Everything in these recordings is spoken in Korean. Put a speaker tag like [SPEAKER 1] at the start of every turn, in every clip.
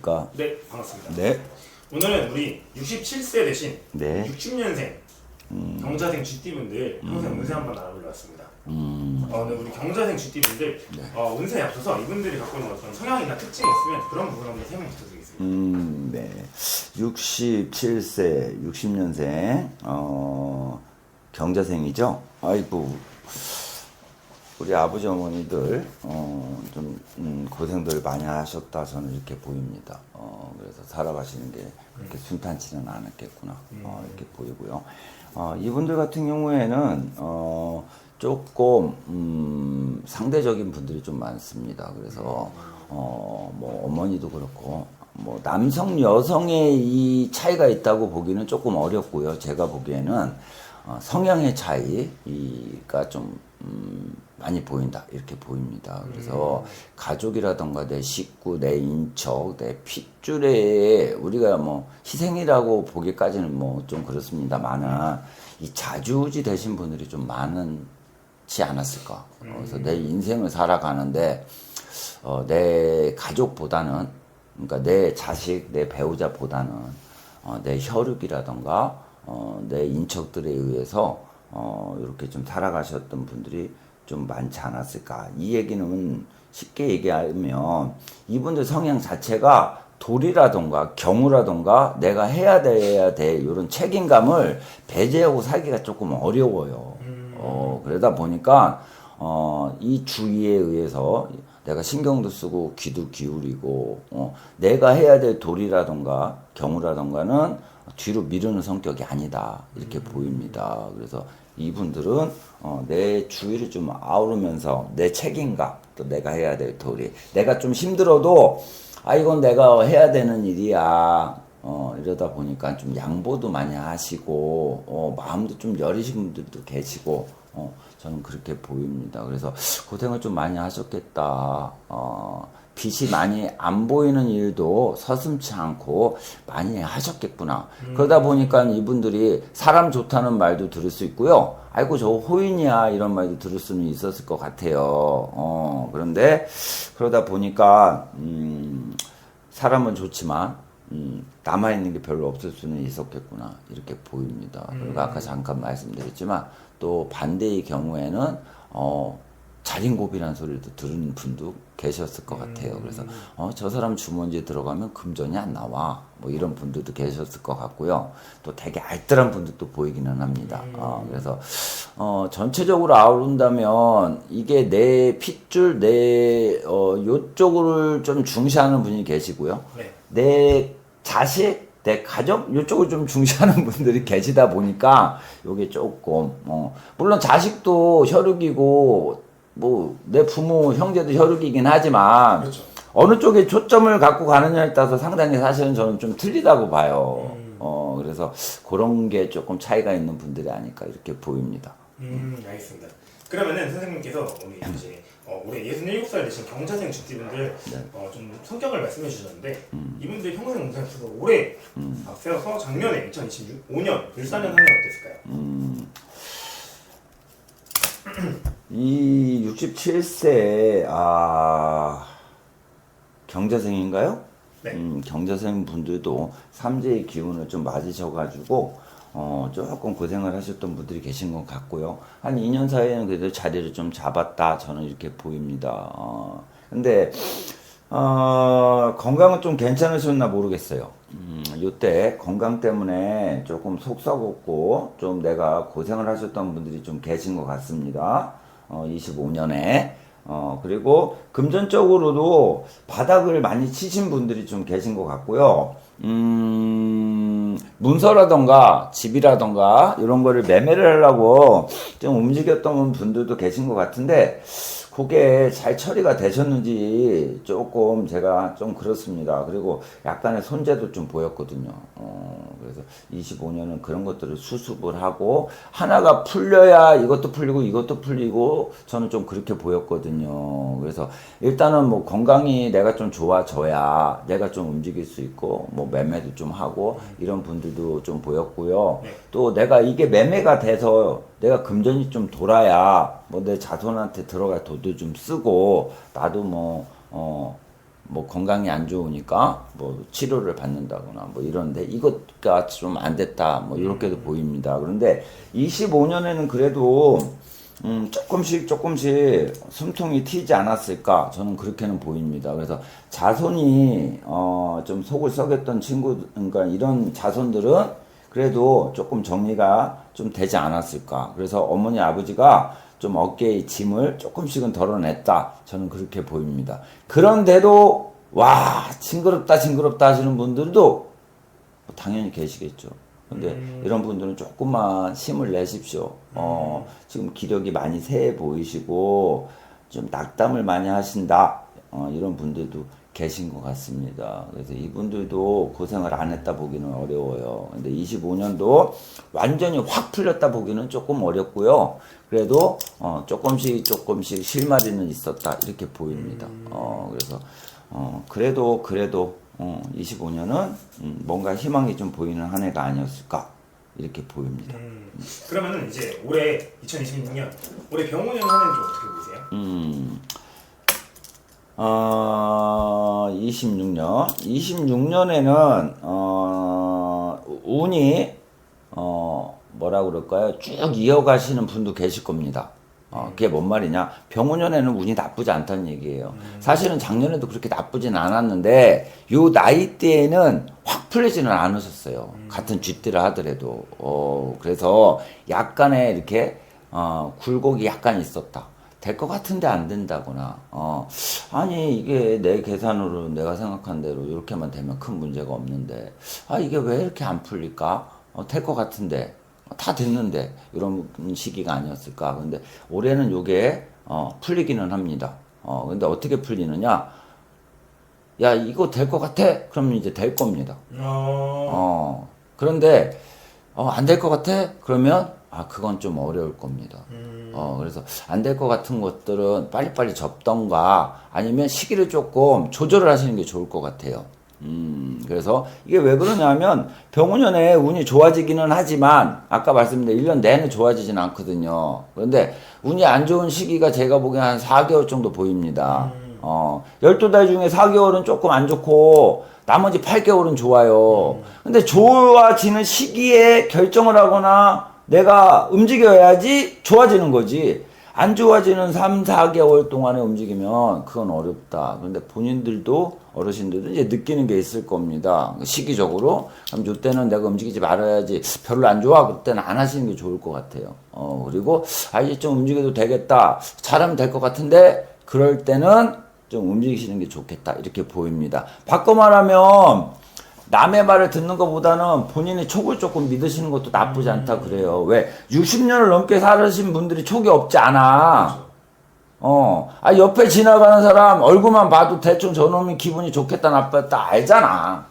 [SPEAKER 1] 안녕하십니까?
[SPEAKER 2] 네, 반갑습니다.
[SPEAKER 1] 네.
[SPEAKER 2] 오늘은 우리 67세 대신
[SPEAKER 1] 네.
[SPEAKER 2] 60년생 경자생 GT분들 평생 운세 한번 알아보려 왔습니다. 오늘 우리 경자생 GT분들 운세에 앞서서 이분들이 갖고 있는 어떤 성향이나 특징이 있으면 그런 부분 한번 설명 부탁드리겠습니다.
[SPEAKER 1] 네. 67세, 60년생, 경자생이죠? 아이고, 우리 아버지 어머니들, 고생들 많이 하셨다, 저는 이렇게 보입니다. 그래서 살아가시는 게 그렇게 순탄치는 않았겠구나, 이렇게 보이고요. 이분들 같은 경우에는, 조금, 상대적인 분들이 좀 많습니다. 그래서, 뭐, 어머니도 그렇고, 뭐, 남성, 여성의 이 차이가 있다고 보기는 조금 어렵고요. 제가 보기에는, 성향의 차이가 좀, 많이 보인다. 이렇게 보입니다. 그래서 가족이라던가 내 식구, 내 인척, 내 핏줄에 우리가 뭐 희생이라고 보기까지는 뭐 좀 그렇습니다만은 이 자주지 되신 분들이 좀 많지 않았을까. 그래서 내 인생을 살아가는데 내 가족보다는 그러니까 내 자식, 내 배우자보다는 내 혈육이라던가 내 인척들에 의해서 이렇게 좀 살아가셨던 분들이 좀 많지 않았을까. 이 얘기는 쉽게 얘기하면 이분들 성향 자체가 도리라던가 경우라던가 내가 해야 돼 이런 책임감을 배제하고 살기가 조금 어려워요. 그러다 보니까 이 주의에 의해서 내가 신경도 쓰고 귀도 기울이고 내가 해야 될 도리라던가 경우라던가는 뒤로 미루는 성격이 아니다 이렇게 보입니다. 그래서 이분들은 내 주위를 좀 아우르면서 내 책임감 또 내가 해야 될 도리 내가 좀 힘들어도 이건 내가 해야 되는 일이야 이러다 보니까 좀 양보도 많이 하시고 마음도 좀 여리신 분들도 계시고 저는 그렇게 보입니다. 그래서 고생을 좀 많이 하셨겠다. 빛이 많이 안 보이는 일도 서슴지 않고 많이 하셨겠구나. 그러다 보니까 이분들이 사람 좋다는 말도 들을 수 있고요. 아이고 저 호인이야 이런 말도 들을 수는 있었을 것 같아요. 그런데 그러다 보니까 사람은 좋지만 남아있는 게 별로 없을 수는 있었겠구나 이렇게 보입니다. 그리고 아까 잠깐 말씀드렸지만 또 반대의 경우에는 자린고비라는 소리도 들은 분도 계셨을 것 같아요. 그래서 저 사람 주머니에 들어가면 금전이 안 나와 뭐 이런 분들도 계셨을 것 같고요. 또 되게 알뜰한 분들도 보이기는 합니다. 그래서 전체적으로 아우른다면 이게 내 핏줄 내 요쪽을 좀 중시하는 분이 계시고요.
[SPEAKER 2] 네.
[SPEAKER 1] 내 자식 내 가족 이쪽을 좀 중시하는 분들이 계시다 보니까 요게 조금 물론 자식도 혈육이고 뭐 내 부모 형제도 혈육이긴 하지만
[SPEAKER 2] 그렇죠.
[SPEAKER 1] 어느 쪽에 초점을 갖고 가느냐에 따라서 상당히 사실은 저는 좀 틀리다고 봐요. 그래서 그런 게 조금 차이가 있는 분들이 아닐까 이렇게 보입니다.
[SPEAKER 2] 알겠습니다. 그러면은 선생님께서 우리 이제 올해 67살 되신 경자생 GT분들 좀 성격을 말씀해 주셨는데 이분들 평생 운세 앞서서 올해 앞서서 작년에 2025년 불사년 한 해 어땠을까요?
[SPEAKER 1] 이 67세 경자생인가요?
[SPEAKER 2] 네.
[SPEAKER 1] 경자생 분들도 삼재의 기운을 좀 맞으셔가지고 조금 고생을 하셨던 분들이 계신 것 같고요. 한 2년 사이에는 그래도 자리를 좀 잡았다 저는 이렇게 보입니다. 근데 건강은 좀 괜찮으셨나 모르겠어요. 요때 건강 때문에 조금 속 썩었고 좀 내가 고생을 하셨던 분들이 좀 계신 것 같습니다. 25년에 그리고 금전적으로도 바닥을 많이 치신 분들이 좀 계신 것 같고요. 문서라던가 집이라던가 이런 거를 매매를 하려고 좀 움직였던 분들도 계신 것 같은데 그게 잘 처리가 되셨는지 조금 제가 좀 그렇습니다. 그리고 약간의 손재도 좀 보였거든요. 그래서 25년은 그런 것들을 수습을 하고 하나가 풀려야 이것도 풀리고 이것도 풀리고 저는 좀 그렇게 보였거든요. 그래서 일단은 뭐 건강이 내가 좀 좋아져야 내가 좀 움직일 수 있고 뭐 매매도 좀 하고 이런 분들도 좀 보였고요. 또 내가 이게 매매가 돼서 내가 금전이 좀 돌아야 뭐 내 자손한테 들어갈 돈도 좀 쓰고 나도 뭐 뭐 건강이 안 좋으니까 뭐 치료를 받는다거나 뭐 이런데 이것가 좀 안 됐다 뭐 이렇게도 보입니다. 그런데 25년에는 그래도 조금씩 숨통이 튀지 않았을까 저는 그렇게는 보입니다. 그래서 자손이 좀 속을 썩였던 친구, 그러니까 이런 자손들은 그래도 조금 정리가 좀 되지 않았을까. 그래서 어머니 아버지가 좀 어깨의 짐을 조금씩은 덜어냈다. 저는 그렇게 보입니다. 그런데도 와 징그럽다 하시는 분들도 당연히 계시겠죠. 근데 이런 분들은 조금만 힘을 내십시오. 지금 기력이 많이 세 보이시고 좀 낙담을 많이 하신다. 이런 분들도 계신 것 같습니다. 그래서 이분들도 고생을 안 했다 보기는 어려워요. 근데 25년도 완전히 확 풀렸다 보기는 조금 어렵고요. 그래도 조금씩 실마리는 있었다 이렇게 보입니다. 그래서 그래도 25년은 뭔가 희망이 좀 보이는 한 해가 아니었을까 이렇게 보입니다.
[SPEAKER 2] 그러면은 이제 올해 2026년 올해 병원년 한 해는 좀 어떻게 보세요?
[SPEAKER 1] 26년에는 운이 뭐라 그럴까요? 쭉 이어가시는 분도 계실 겁니다. 그게 뭔 말이냐? 병원년에는 운이 나쁘지 않다는 얘기예요. 사실은 작년에도 그렇게 나쁘진 않았는데 요 나이대에는 확 풀리지는 않으셨어요. 같은 쥐띠를 하더라도. 그래서 약간의 이렇게 굴곡이 약간 있었다. 될 것 같은데 안 된다거나 아니 이게 내 계산으로 내가 생각한 대로 이렇게만 되면 큰 문제가 없는데 이게 왜 이렇게 안 풀릴까? 될 것 같은데 다 됐는데 이런 시기가 아니었을까. 근데 올해는 요게 풀리기는 합니다. 근데 어떻게 풀리느냐? 야 이거 될 것 같아? 그러면 이제 될 겁니다. 그런데 안 될 것 같아? 그러면 그건 좀 어려울 겁니다. 그래서 안 될 것 같은 것들은 빨리빨리 접던가 아니면 시기를 조금 조절을 하시는 게 좋을 것 같아요. 그래서 이게 왜 그러냐면 병원년에 운이 좋아지기는 하지만 아까 말씀드린 1년 내내 좋아지진 않거든요. 그런데 운이 안 좋은 시기가 제가 보기엔 한 4개월 정도 보입니다. 12달 중에 4개월은 조금 안 좋고 나머지 8개월은 좋아요. 근데 좋아지는 시기에 결정을 하거나 내가 움직여야지 좋아지는 거지. 안 좋아지는 3, 4개월 동안에 움직이면 그건 어렵다. 그런데 본인들도 어르신들도 이제 느끼는 게 있을 겁니다. 시기적으로. 그럼 이때는 내가 움직이지 말아야지. 별로 안 좋아. 그때는 안 하시는 게 좋을 것 같아요. 그리고 이제 좀 움직여도 되겠다. 잘하면 될 것 같은데 그럴 때는 좀 움직이시는 게 좋겠다. 이렇게 보입니다. 바꿔 말하면 남의 말을 듣는 것보다는 본인의 촉을 조금 믿으시는 것도 나쁘지 않다 그래요. 왜? 60년을 넘게 살으신 분들이 촉이 없지 않아. 옆에 지나가는 사람 얼굴만 봐도 대충 저놈이 기분이 좋겠다 나빴다 알잖아.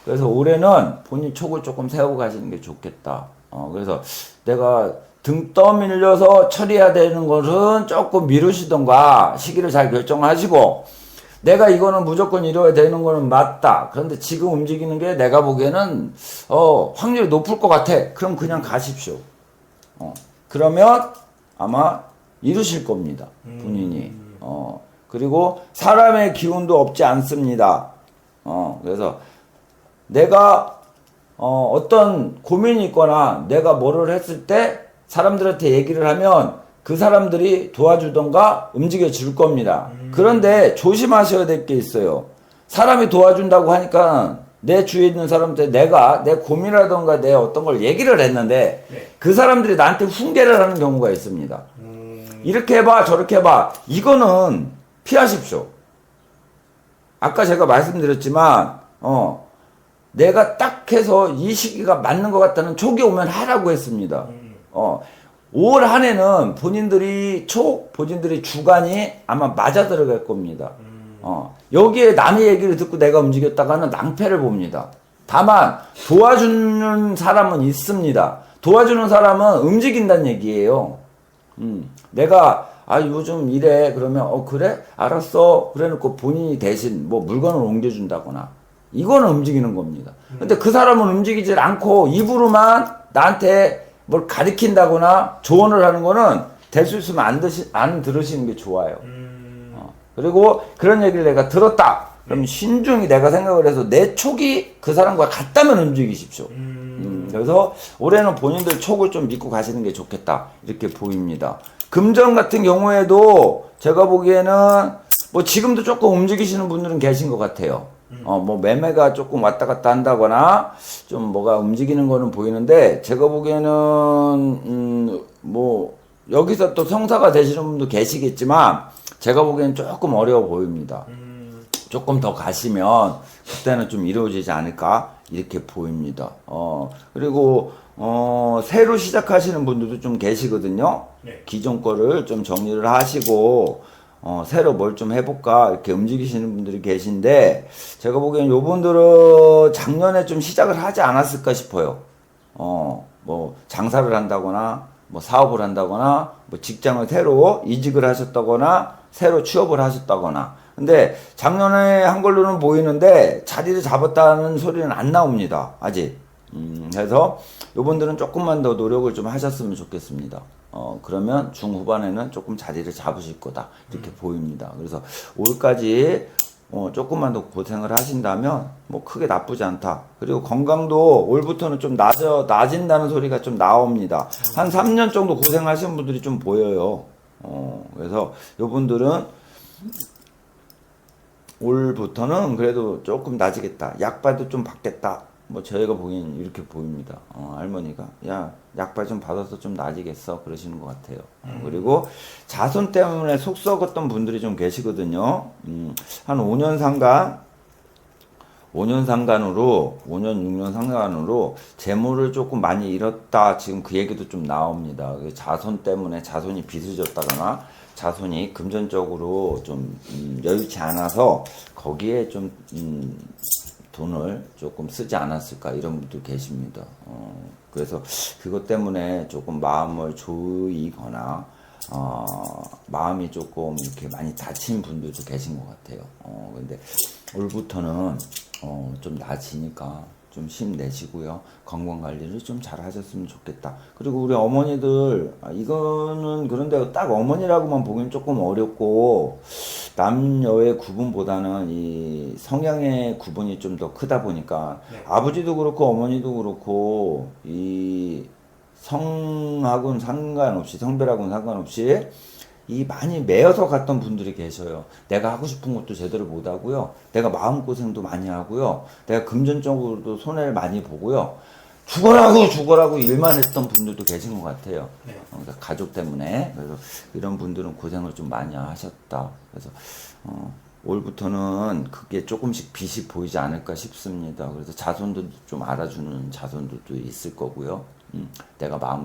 [SPEAKER 1] 그래서 올해는 본인 촉을 조금 세우고 가시는 게 좋겠다. 그래서 내가 등 떠밀려서 처리해야 되는 것은 조금 미루시던가 시기를 잘 결정하시고 내가 이거는 무조건 이뤄야 되는 거는 맞다. 그런데 지금 움직이는 게 내가 보기에는 확률이 높을 것 같아. 그럼 그냥 가십시오. 그러면 아마 이루실 겁니다. 본인이. 그리고 사람의 기운도 없지 않습니다. 그래서 내가 어떤 고민이 있거나 내가 뭐를 했을 때 사람들한테 얘기를 하면 그 사람들이 도와주던가 움직여 줄 겁니다. 그런데 조심하셔야 될 게 있어요. 사람이 도와준다고 하니까 내 주위에 있는 사람한테 내가 내 고민이라던가 내 어떤 걸 얘기를 했는데 그 사람들이 나한테 훈계를 하는 경우가 있습니다. 이렇게 해봐 저렇게 해봐 이거는 피하십시오. 아까 제가 말씀드렸지만 내가 딱 해서 이 시기가 맞는 것 같다는 촉이 오면 하라고 했습니다. 올 한 해는 본인들이 본인들이 주관이 아마 맞아 들어갈 겁니다. 여기에 남의 얘기를 듣고 내가 움직였다가는 낭패를 봅니다. 다만 도와주는 사람은 있습니다. 도와주는 사람은 움직인다는 얘기예요. 내가 요즘 이래 그러면 그래? 알았어. 그래놓고 본인이 대신 뭐 물건을 옮겨준다거나 이거는 움직이는 겁니다. 근데 그 사람은 움직이질 않고 입으로만 나한테 뭘 가리킨다거나 조언을 하는 거는 될 수 있으면 안 들으시는 게 좋아요. 그리고 그런 얘기를 내가 들었다. 그럼 신중히 내가 생각을 해서 내 촉이 그 사람과 같다면 움직이십시오. 그래서 올해는 본인들 촉을 좀 믿고 가시는 게 좋겠다. 이렇게 보입니다. 금전 같은 경우에도 제가 보기에는 뭐 지금도 조금 움직이시는 분들은 계신 것 같아요. 뭐 매매가 조금 왔다 갔다 한다거나 좀 뭐가 움직이는 거는 보이는데 제가 보기에는 뭐 여기서 또 성사가 되시는 분도 계시겠지만 제가 보기에는 조금 어려워 보입니다. 조금 더 가시면 그때는 좀 이루어지지 않을까 이렇게 보입니다. 그리고 새로 시작하시는 분들도 좀 계시거든요.
[SPEAKER 2] 네.
[SPEAKER 1] 기존 거를 좀 정리를 하시고 새로 뭘 좀 해볼까 이렇게 움직이시는 분들이 계신데 제가 보기엔 요분들은 작년에 좀 시작을 하지 않았을까 싶어요. 뭐 장사를 한다거나 뭐 사업을 한다거나 뭐 직장을 새로 이직을 하셨다거나 새로 취업을 하셨다거나 근데 작년에 한 걸로는 보이는데 자리를 잡았다는 소리는 안 나옵니다. 아직. 그래서 요분들은 조금만 더 노력을 좀 하셨으면 좋겠습니다. 그러면 중후반에는 조금 자리를 잡으실 거다. 이렇게 보입니다. 그래서 올까지 조금만 더 고생을 하신다면 뭐 크게 나쁘지 않다. 그리고 건강도 올부터는 좀 나아진다는 소리가 좀 나옵니다. 한 3년 정도 고생하신 분들이 좀 보여요. 그래서 요분들은 올부터는 그래도 조금 나아지겠다. 약발도 좀 받겠다. 뭐 저희가 보기엔 이렇게 보입니다. 할머니가 야 약발 좀 받아서 좀 나아지겠어 그러시는 것 같아요. 그리고 자손 때문에 속 썩었던 분들이 좀 계시거든요. 한 5년 상간 5년 상간으로 5년 6년 상간으로 재물을 조금 많이 잃었다. 지금 그 얘기도 좀 나옵니다. 자손 때문에 자손이 빚을 졌다거나 자손이 금전적으로 좀 여유치 않아서 거기에 좀 돈을 조금 쓰지 않았을까 이런 분도 계십니다. 그래서 그것 때문에 조금 마음을 조이거나 마음이 조금 이렇게 많이 다친 분들도 계신 것 같아요. 근데 올부터는 좀 나아지니까 좀 힘내시고요. 건강 관리를 좀 잘 하셨으면 좋겠다. 그리고 우리 어머니들, 이거는 그런데 딱 어머니라고만 보기엔 조금 어렵고, 남녀의 구분보다는 이 성향의 구분이 좀 더 크다 보니까,
[SPEAKER 2] 네.
[SPEAKER 1] 아버지도 그렇고 어머니도 그렇고, 이 성하고는 상관없이, 성별하고는 상관없이, 이 많이 매여서 갔던 분들이 계셔요. 내가 하고 싶은 것도 제대로 못 하고요. 내가 마음고생도 많이 하고요. 내가 금전적으로도 손해를 많이 보고요. 죽어라고 일만 했던 분들도 계신 것 같아요.
[SPEAKER 2] 네.
[SPEAKER 1] 그러니까 가족 때문에. 그래서 이런 분들은 고생을 좀 많이 하셨다. 그래서 올부터는 그게 조금씩 빛이 보이지 않을까 싶습니다. 그래서 자손도 좀 알아주는 자손들도 있을 거고요. 내가 마음을